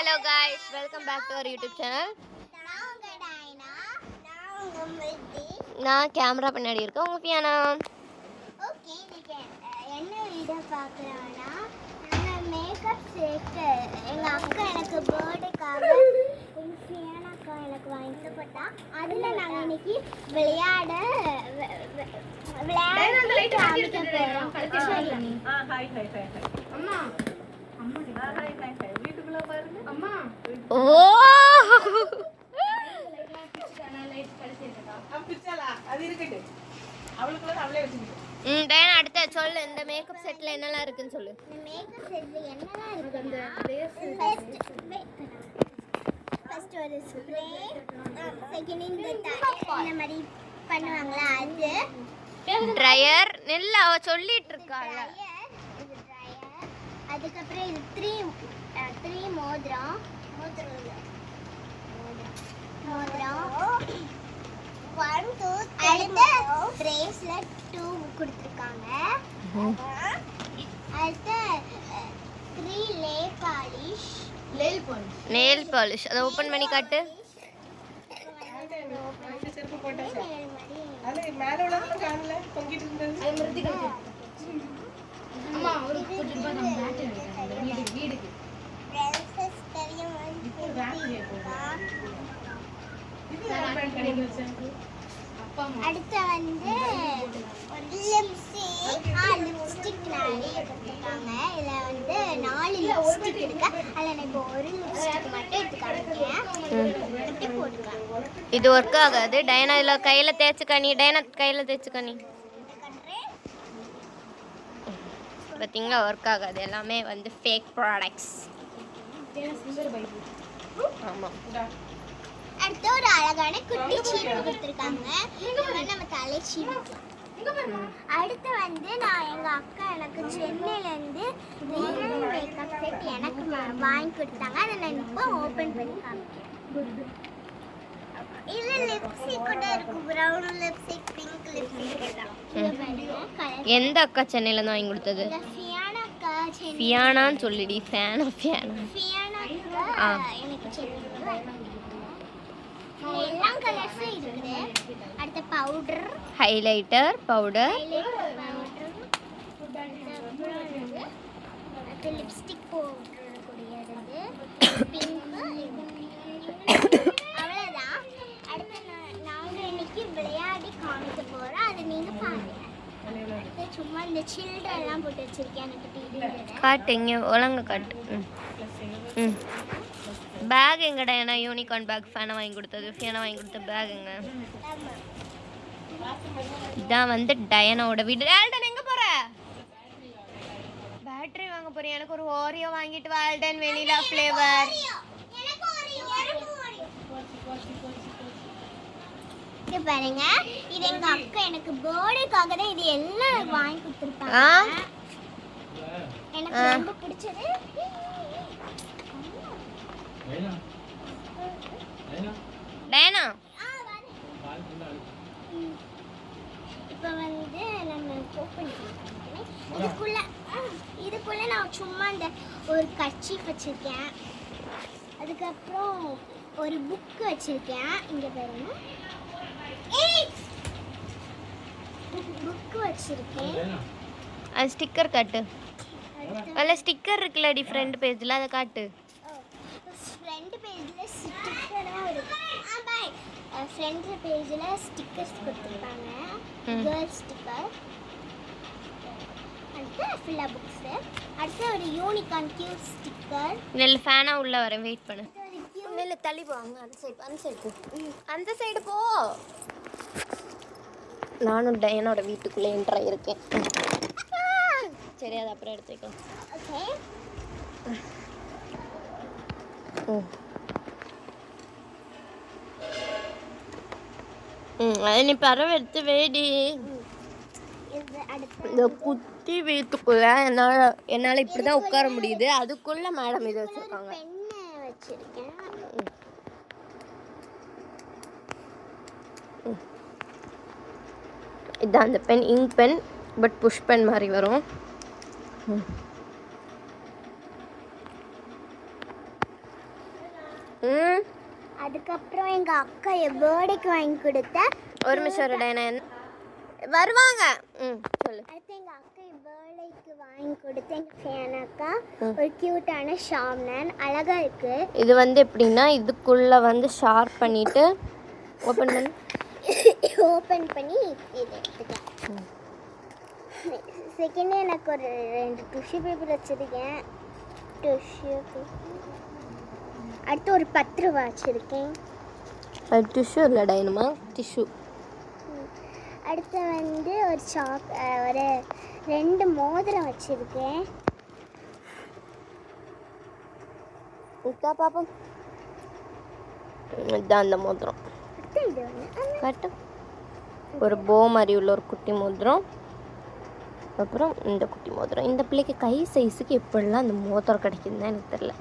Hello guys, welcome back to our YouTube channel. நான் camera பின்னாடி இருக்கேன். உங்க பியானா. ஓகே, இன்னைக்கு என்ன வீடியோ பார்க்கறோம்னா நான் மேக்கப் செட் எங்க அக்கா எனக்கு பர்த்டேக்காக எங்க பியானாக்கா எனக்கு வாங்கி போட்டா. அதுல நாங்க இன்னைக்கு விளையாட காமிக்க போறோம். ஹாய் அம்மா ஹாய் வீட்டுக்குள்ள பாருங்க அம்மா. ஓ அது இருக்கட்டு அவளுக்குள்ள அவளே வச்சுக்கிட்டு. டயனா அடுத்து சொல்லு, இந்த மேக்கப் செட்ல என்னெல்லாம் இருக்குன்னு சொல்லு. இந்த மேக்கப் செட்ல என்னலாம் இருக்குன்னா ஃபர்ஸ்ட் ஒரு ஸ்ப்ரே, செகண்ட் இந்த மாதிரி பண்ணுவாங்களா அது, ட்ரையர் நெல்ல அவ சொல்லிட்டு இருக்காங்க. இது ட்ரையர், அதுக்கப்புறம் இது த்ரீ மோதிரம் 1 2 அடுத்து பிரேஸ்லெட் 2 கொடுத்துருக்காங்க. அடுத்து 3 நெயில் பாலிஷ் அதை ஓபன் பண்ணி காட்டு. செருப்பு போட்டாச்சா? அது மேல உள்ளதெல்லாம் காணல, தொங்கிட்டு இருந்தது. அம்மா ஒரு கொஞ்சம் ரூபாய் நம்ம மேட் வீடுக்கு பிரின்சஸ் தெரியும் இப்போ வேலையே போகுது. இது பேண்ட் கடைக்கு வச்சாங்க. அடுத்து வந்து லிப்ஸ்டிக் நிறைய கொடுத்துருக்காங்க. இதில் வந்து 4 லிப்ஸ்டிக் இருக்கு. அதில் நான் இப்போ ஒரு லிப்ஸ்டிக் மட்டும் எடுத்துக்காங்க. இப்படி போட்டுக்கலாம். இது ஒர்க் ஆகாது. டயனா இல்ல கையில தேய்ச்சுக்க நீ. டயனா கையில தேய்ச்சுக்க நீ. பார்த்தீங்களா, ஒர்க் ஆகாது. எல்லாமே வந்து ஃபேக் ப்ராடக்ட்ஸ். ஆமாம். அடுத்து ஒரு அழகான குட்டி சீப்பு கொடுத்துருக்காங்க. நம்ம தலை சீப்பு. அடுத்து வந்து நான் எங்க அக்கா எனக்கு சென்னையிலேருந்து மேக்கப் செட் எனக்கு வாங்கி கொடுத்தாங்க. அதை நான் இப்போ ஓப்பன் பண்ணி காமிக்கிறேன். இது லிப்ஸ்டிக் கூட இருக்கு. Brown lipstick, pink lipstick. எந்த அக்கா சென்னையில இருந்து வாங்கி கொடுத்தது? ஃபியானாக்கா. ஃபியானான்னு சொல்லிடி. ஃபியானா ஃபியானாக்கா எனக்கு சென்னையில எல்லா கலர்ஸும் இருக்குது. அடுத்த பவுடர், ஹைலைட்டர் பவுடர், அடுத்த லிப்ஸ்டிக் பவுடர் கூடியது, பிங்க். அவ்வளோதான். அடுத்து நாங்கள் இன்னைக்கு விளையாடி காமிக்க போகிறோம். அதை நீங்கள் பாருங்க. அடுத்து சும்மா இந்த சில்ட்ரெல்லாம் போட்டு வச்சிருக்கேன். எனக்கு டிவியில் காட்டு. இங்கே ஒழுங்க காட்டு. ம் பேக் எங்கடா? ஏன்னா யூனிகார்ன் பேக் ஃபேனை வாங்கி கொடுத்தது. ஃபியானா வாங்கி கொடுத்த பேக் எங்க? இதான் வந்து டயனாவோட வீடு. ஆல்டன் எங்க போற? பேட்டரி வாங்க போறேன். எனக்கு ஒரு ஓரியோ வாங்கிட்டு வா ஆல்டன், வெனிலா ஃப்ளேவர். இது பாருங்க, இது எங்க அக்கா எனக்கு பர்த்டேக்காக தான் இது எல்லாம் வாங்கி கொடுத்துருக்காங்க. எனக்கு ரொம்ப பிடிச்சது டயனா. இப்போ வந்து நம்ம ஓப்பன் பண்ணிக்கலாம். இதுக்குள்ள நான் சும்மா இந்த ஒரு கர்ச்சீஃப் வச்சிருக்கேன். அதுக்கப்புறம் ஒரு புக் வச்சிருக்கேன். இங்க பாருங்க, புக் வச்சிருக்கேன். அது ஸ்டிக்கர் காட்டு. அதில் ஸ்டிக்கர் இருக்குல்ல ஃப்ரண்ட் பேஜில், அதை காட்டு. ஃப்ரண்ட் பேஜில் ஸ்டிக்கராக இருக்கு. ஃப்ரண்ட் பேஜில் ஸ்டிக்கர்ஸ் கொடுத்துருக்காங்க. Girls sticker. அடுத்து ஃபுல்லாக புக்ஸு. அடுத்து ஒரு யூனிகார்ன் கியூட் ஸ்டிக்கர். நெல் ஃபேனாக உள்ளே வரேன், வெயிட் பண்ணு. நெல் தள்ளி போவாங்க. அந்த சைடு போ. நானும் டயனோட வீட்டுக்குள்ளே என்ட்ரு இருக்கேன். சரி, அது அப்புறம் எடுத்துக்கலாம். ஓகே. அது நீ பறவை எடுத்து வேடி. இந்த குட்டி வீட்டுக்குள்ள என்னால் இப்படி தான் உட்கார முடியுது. அதுக்குள்ள மேடம் இதை வச்சுருக்காங்க. பெண்ணை வச்சிருக்கேன். இதுதான் அந்த pen, ink pen, but push pen மாதிரி வரும். ம் அதுக்கப்புறம் எங்கள் அக்கா என் பேர்டேக்கு வாங்கி கொடுத்த ஒரு நிமிஷம் இரு டைனா. வருவாங்க. ம் சொல்லு. அடுத்து எங்கள் அக்கா என் பேர்டேக்கு வாங்கி கொடுத்த எங்கள் ஃபேனாக்கா ஒரு க்யூட்டான ஷாம்னன் அழகாக இருக்குது. இது வந்து எப்படின்னா இதுக்குள்ளே வந்து ஷார்ப் பண்ணிவிட்டு ஓப்பன் பண்ணி ஓப்பன் பண்ணி இதை எடுத்துக்கலாம். செகண்ட் எனக்கு ஒரு 2 டிஷ்யூ பேப்பர் வச்சுருக்கேன். அடுத்து ஒரு 10 ரூபா வச்சுருக்கேன். அது டிஷ்யூ இல்லை டைனமா, டிஷ்யூ. அடுத்து வந்து ஒரு 2 மோதிரம் வச்சுருக்கேன். இருக்கா பாப்போம். இதுதான் அந்த மோதிரம். அடுத்து இது ஒன்று கட்டு. ஒரு போ மாதிரி உள்ள ஒரு குட்டி மோதிரம். அப்புறம் இந்த குட்டி மோதிரம். இந்த பிள்ளைக்கு கை சைஸுக்கு எப்படிலாம் இந்த மோதிரம் கிடைக்குதுன்னு எனக்கு தெரியல.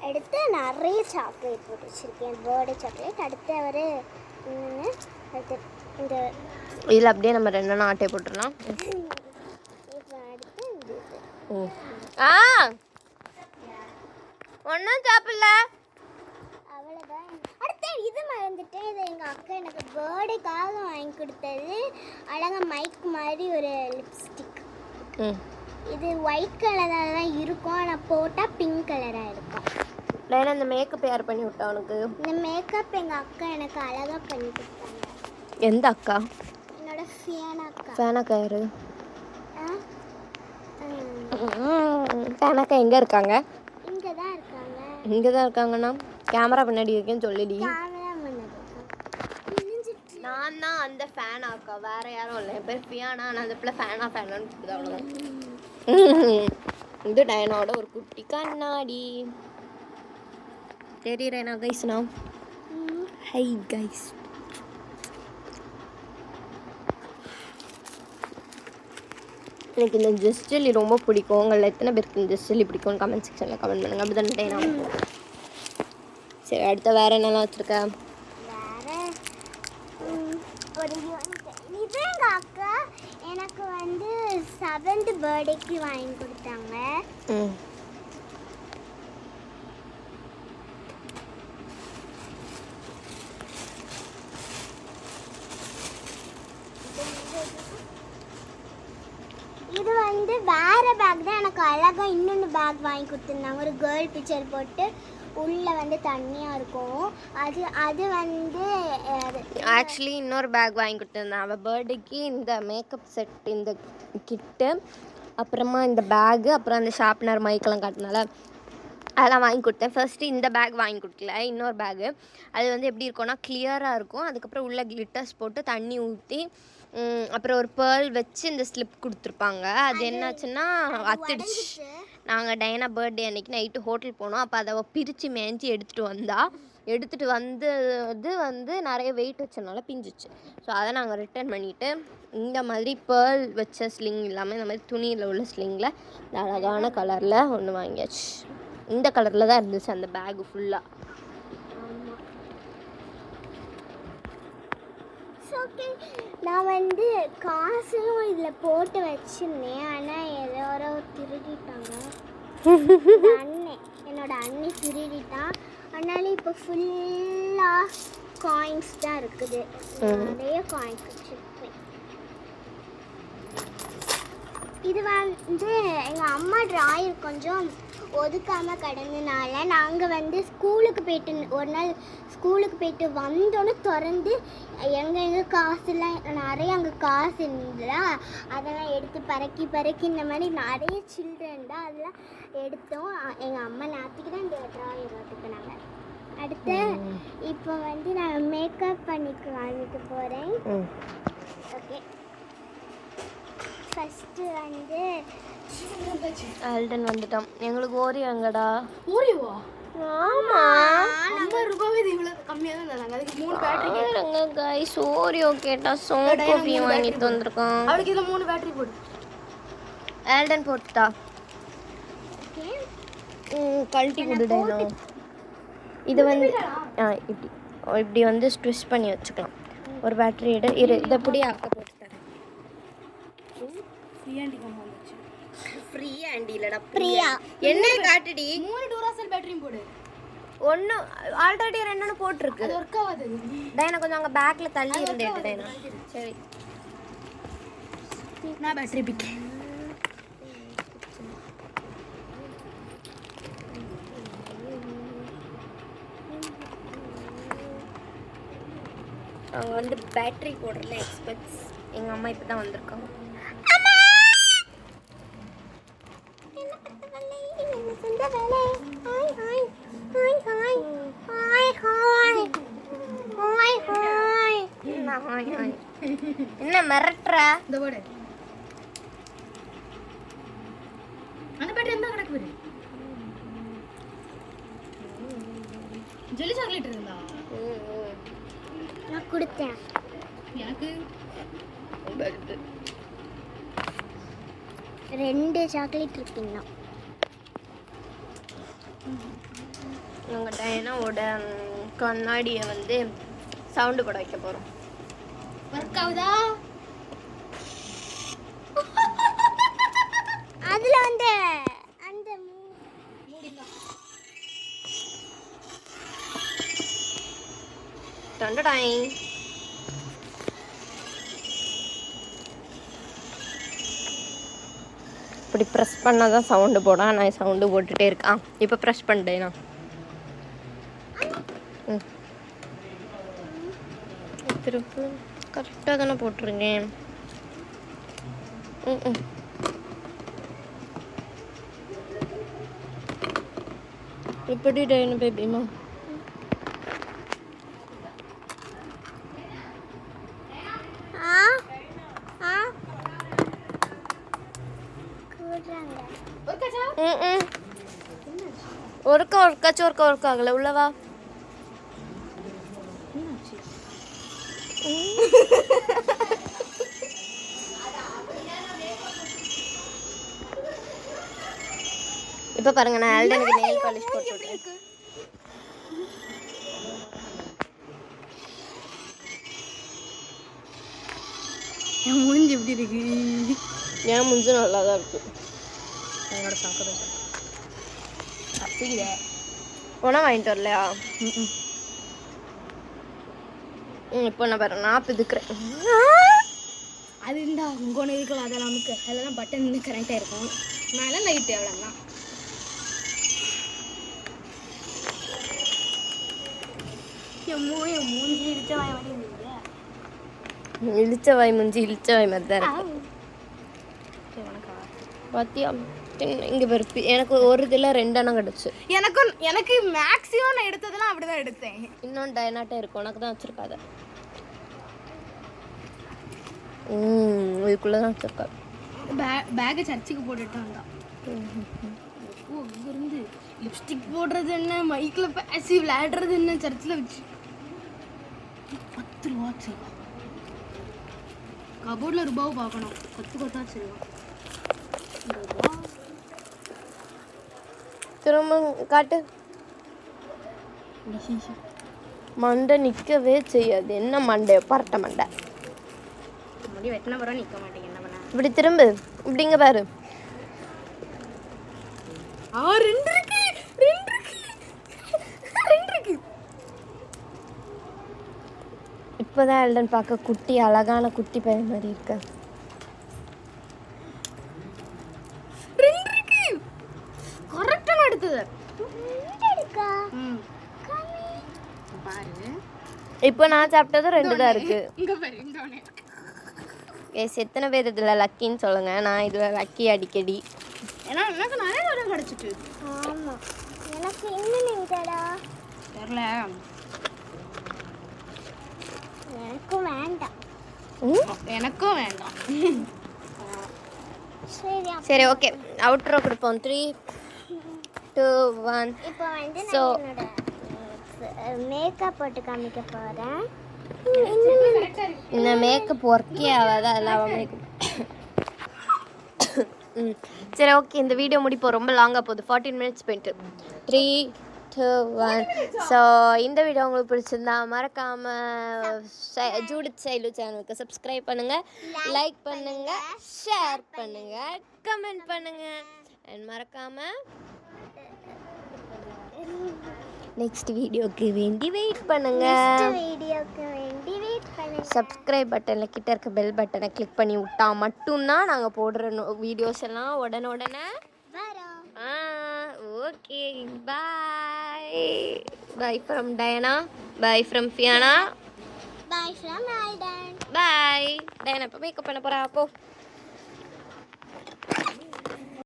அடுத்து நிறைய சாக்லேட் போட்டு வச்சுருக்கேன், பேர்டே சாக்லேட். அடுத்து ஒரு அடுத்து இந்த இதில் அப்படியே நம்ம 2 ஆட்டை போட்டுடலாம். இப்போ அடுத்து இந்த ஆ ஒன்றும் சாப்பிடல. அவ்வளோதான். அடுத்து இது மறந்துட்டேன். இது எங்கள் அக்கா எனக்கு பேர்டேக்காக வாங்கி கொடுத்தது. அழகாக மைக் மாதிரி ஒரு லிப்ஸ்டிக். இது ஒயிட் கலராக தான் இருக்கும், ஆனால் போட்டால் பிங்க் கலராக இருக்கும். லைனா இந்த மேக்கப் யார் பண்ணி விட்டா உனக்கு? இந்த மேக்கப் எங்கள் அக்கா எனக்கு அழகாக பண்ணி கொடுத்தாங்க. எந்த அக்கா? என்னோட ஃபேனாக்கா. ஃபேனாக்கா யாரு? ஃபேனாக்கா எங்கே இருக்காங்க? இங்கே தான் இருக்காங்க. இங்கே தான் இருக்காங்கன்னா கேமரா பின்னாடி இருக்கேன்னு சொல்லிடி. கேமரா முன்னாடி நான் தான் அந்த ஃபேனாக்கா, வேற யாரும் இல்லை. என் பேர் ஃபியானா. நான் அந்த பிள்ளை ஃபேனான்னு கூப்பிடுது, அவ்வளோதான். இது டைனாவோட ஒரு குட்டி கண்ணாடி. தெரியுறேனா கைஸ்னா? Hi guys. எனக்கு இந்த ஜெஸ்ட் ஜெல்லி ரொம்ப பிடிக்கும். உங்களில் எத்தனை பேருக்கு இந்த ஜெஸ்ட் ஜெல்லி பிடிக்கும்னு கமெண்ட் செக்ஷனில் கமெண்ட் பண்ணுங்கள். அப்படி தானே டைனா? சரி, அடுத்த வேறு என்னெல்லாம் வச்சுருக்கேன்? ஒரு இது எங்கள் அக்கா எனக்கு வந்து 7th பர்த்டேக்கு வாங்கி கொடுத்தாங்க. இது வந்து வேற பேக் தான். எனக்கு அழகாக இன்னொன்று பேக் வாங்கி கொடுத்துருந்தாங்க. ஒரு கேர்ள் பிக்சர் போட்டு உள்ளே வந்து தண்ணியாக இருக்கும். அது வந்து ஆக்சுவலி இன்னொரு பேக் வாங்கி கொடுத்துருந்தேன் அவள் பர்த்டேக்கு. இந்த மேக்கப் செட், இந்த கிட்டு, அப்புறமா இந்த பேகு, அப்புறம் அந்த ஷார்ப்னர் மைக்கெல்லாம் காட்டினால அதெல்லாம் வாங்கி கொடுத்தேன். ஃபர்ஸ்ட்டு இந்த பேக் வாங்கி கொடுக்கல, இன்னொரு பேகு. அது வந்து எப்படி இருக்கும்னா கிளியராக இருக்கும். அதுக்கப்புறம் உள்ள கிளிட்டர்ஸ் போட்டு தண்ணி ஊற்றி அப்புறம் ஒரு பேர்ல் வச்சு இந்த ஸ்லிப் கொடுத்துருப்பாங்க. அது என்னாச்சுன்னா அத்துடுச்சு. நாங்கள் டைனா பர்த்டே அன்றைக்கி நைட்டு ஹோட்டல் போனோம். அப்போ அதை பிரித்து மேய்ஞ்சி எடுத்துகிட்டு வந்தது வந்து நிறைய வெயிட் வச்சனால பிஞ்சிச்சு. ஸோ அதை நாங்கள் ரிட்டர்ன் பண்ணிவிட்டு இந்த மாதிரி பேர்ல் வச்ச ஸ்லிங் இல்லாமல் இந்த மாதிரி துணியில் உள்ள ஸ்லிங்கில் இந்த அழகான கலரில் ஒன்று வாங்கியாச்சு. இந்த கலரில் தான் இருந்துச்சு அந்த பேகு ஃபுல்லாக. ஓகே, நான் வந்து காசும் இதில் போட்டு வச்சுருந்தேன். ஆனால் எல்லாரோ திருடிட்டாங்க. என்னோட அண்ணி திருடிட்டான். அதனால இப்போ ஃபுல்லாக காயின்ஸ் தான் இருக்குது. நிறைய காயின்ஸ் வச்சுருக்கேன். இது வந்து எங்கள் அம்மா டிராயர் கொஞ்சம் ஒதுக்காமல் கிடந்தனால நாங்கள் வந்து ஸ்கூலுக்கு போயிட்டு ஒரு நாள் ஸ்கூலுக்கு போயிட்டு வந்தோன்னு திறந்து எங்கே காசுலாம் நிறைய அங்கே காசு இருந்ததா அதெல்லாம் எடுத்து பறக்கி இந்த மாதிரி நிறைய சில்ட்ரன் தான் அதெல்லாம் எடுத்தோம். எங்கள் அம்மா நேற்றுக்கு தான் இந்த டிராயர் ஒதுக்குனாங்க. அடுத்து இப்போ வந்து நான் மேக்கப் பண்ணிக்க போகிறேன். ஓகே, ஃபஸ்ட்டு வந்து ஆல்டன் வந்துட்டோம். எங்களுக்கு ஓரியோ எங்கடா? ஓரியோவா? ஆமா, 50 ரூபாய் இவ்வளோ கம்மியாக தான் இருந்தாங்க. அதுக்கு 3 பேட்டரி கேட்டாங்க கைஸ். ஓரியோ கேட்டால் சோன் கோபியும் வாங்கிட்டு வந்திருக்கோம். அவளுக்கு இதில் 3 பேட்டரி போடு. ஆல்டன் போட்டுட்டா கழட்டி கொடுடா. இது வந்து இப்படி வந்து ஸ்ட்விச் பண்ணி வச்சுக்கலாம். ஒரு பேட்டரி இதை இப்படி அக்க போட்டு தரேன். ஃப்ரீயா ஆண்டி இல்லடா பிரியா. என்ன காட்டுடி 3 டூராசெல் பேட்டரியும் போடு. ஒன்று ஆல்ரெடி ரெண்டு போட்டிருக்கு அது ஒர்க் ஆகாது. டைனா கொஞ்சம் அங்கே பேக்கில் தள்ளி இருந்தேன் டைனா சரி நான் பேட்டரி பிக். அவங்க வந்து பேட்டரி போடுறதுல எக்ஸ்பர்ட்ஸ். எங்கள் அம்மா இப்போ தான் வந்திருக்காங்க. என்ன மிரட்டுற? இந்த போடு. அந்த பேட்டரி எந்த கணக்கு வரு? ஜெல்லி சாக்லேட் இருந்தா நான் கொடுத்தேன். எனக்கு 2 சாக்லேட் இருக்குங்க. நாங்கள் டைனாவோட கண்ணாடியை வந்து சவுண்டு கூட வைக்க போகிறோம். ஒர்க் ஆகுதா? அதுல வந்து அந்த டண்டடாய். இப்படி ப்ரெஸ் பண்ணால் தான் சவுண்டு போட. நான் சவுண்டு போட்டுகிட்டே இருக்கேன். இப்போ ப்ரெஸ் பண்ணிட்டேனா திருப்பு கரெக்டாக தானே போட்டிருக்கேன். இப்படி டைனு பேபிமா ஒர்க் ஆகல உள்ளவா. இப்ப பாருங்க நான் ஆல்டனுக்கு நெயில் பாலிஷ் போட்டு விட்டேன். என் மூஞ்சி எப்படி இருக்கு? என் மூஞ்சி நல்லா தான் இருக்கு. என்னோட சாக்கடை அப்படியே உணவு வாங்கிட்டு வரலையா? இப்போ நான் பாரு நான் பிதுக்குறேன். அது இருந்தா உங்க ஒன்று இருக்கலாம். அதெல்லாம் நமக்கு அதெல்லாம் பட்டன் இருந்து கரெக்டாக இருக்கும். மேலே லைட்டு அவ்வளோதான். என் மூஞ்சி இடிச்ச வாய் மாதிரி இருந்தது. இழிச்ச வாய் மூஞ்சி இழிச்ச வாய் மாதிரி தான் இருக்கு. பாத்தியா இங்கே பாரு எனக்கு ஒரு இதில் 2 அணம் கிடச்சி. எனக்கு மேக்ஸிமம் நான் எடுத்ததெல்லாம் அப்படி தான் எடுத்தேன். இன்னொன்று டைனாட்டே இருக்கும். உனக்கு தான் வச்சுருக்காது. இதுக்குள்ளே தான் வச்சுருக்காது. பேக்கை சர்ச்சுக்கு போட்டுட்டு வந்தான். ஓ இருந்து லிப்ஸ்டிக் போடுறது என்ன, மைக்கில் பேசி விளையாடுறது என்ன, சர்ச்சில் வச்சு 10 ரூபா வச்சிருக்கான். கபோர்டில் ரூபாவை பார்க்கணும். கொத்தா வச்சிருக்கான். திரும்ப காட்டு. மண்டை நிற்கவே செய்யாது. என்ன மண்டை? பரட்ட மண்டை. முடி வெட்டின பிறகு நிற்க மாட்டேங்க. என்ன பண்ண? இப்படி திரும்ப இப்படிங்க பாரு. 2 இருக்கு. இப்போதான் எல்டன் பார்க்க குட்டி அழகான குட்டி பையன் மாதிரி இருக்க. 2 இருக்கு. கரெக்டாக எடுத்தது. பாரு இப்போ நான் சாப்பிட்டது 2 தான் இருக்கு. இங்க பாரு இந்த ஒண்ணே. எத்தனை பேர் இதில் லக்கின்னு சொல்லுங்க. நான் இதில் லக்கி அடிக்கடி. ஏன்னா எனக்கு நிறைய தடவை கிடச்சிட்டு. ஆமா எனக்கு இன்னும் இல்லடா. தெரியல. எனக்கும் வேண்டாம். எனக்கும் வேண்டாம். சரி ஓகே அவுட்ரோ கொடுப்போம். 3, 2, 1. இப்போ வந்து So, நான் என்னோட மேக்கப் போட்டு காமிக்க போறேன். இந்த மேக்கப் ஒர்க்கே ஆகாது. அதெல்லாம் மேக்கப். சரி ஓகே இந்த வீடியோ முடிப்போம். ரொம்ப லாங்காக போகுது. 14 மினிட்ஸ் போயிட்டு. 3, 2 1. ஸோ இந்த வீடியோ உங்களுக்கு பிடிச்சிருந்தா மறக்காமல் ஜூடித் சைலு சேனலுக்கு சப்ஸ்கிரைப் பண்ணுங்கள், லைக் பண்ணுங்கள், ஷேர் பண்ணுங்கள், கமெண்ட் பண்ணுங்கள். அண்ட் மறக்காமல் நெக்ஸ்ட் வீடியோக்கு வேண்டி வெயிட் பண்ணுங்கள். வீடியோக்கு வேண்டி வெயிட் பண்ணுங்க. சப்ஸ்கிரைப் பட்டனில் கிட்ட இருக்க பெல் பட்டனை கிளிக் பண்ணி விட்டா மட்டும்தான் நாங்கள் போடுற வீடியோஸ் எல்லாம் உடனே வரோம். Okay, bye. Bye from Diana, bye from Fiona, Bye from Alden. Bye. Diana இப்போ மேக்கப் பண்ண போகிறா, போ.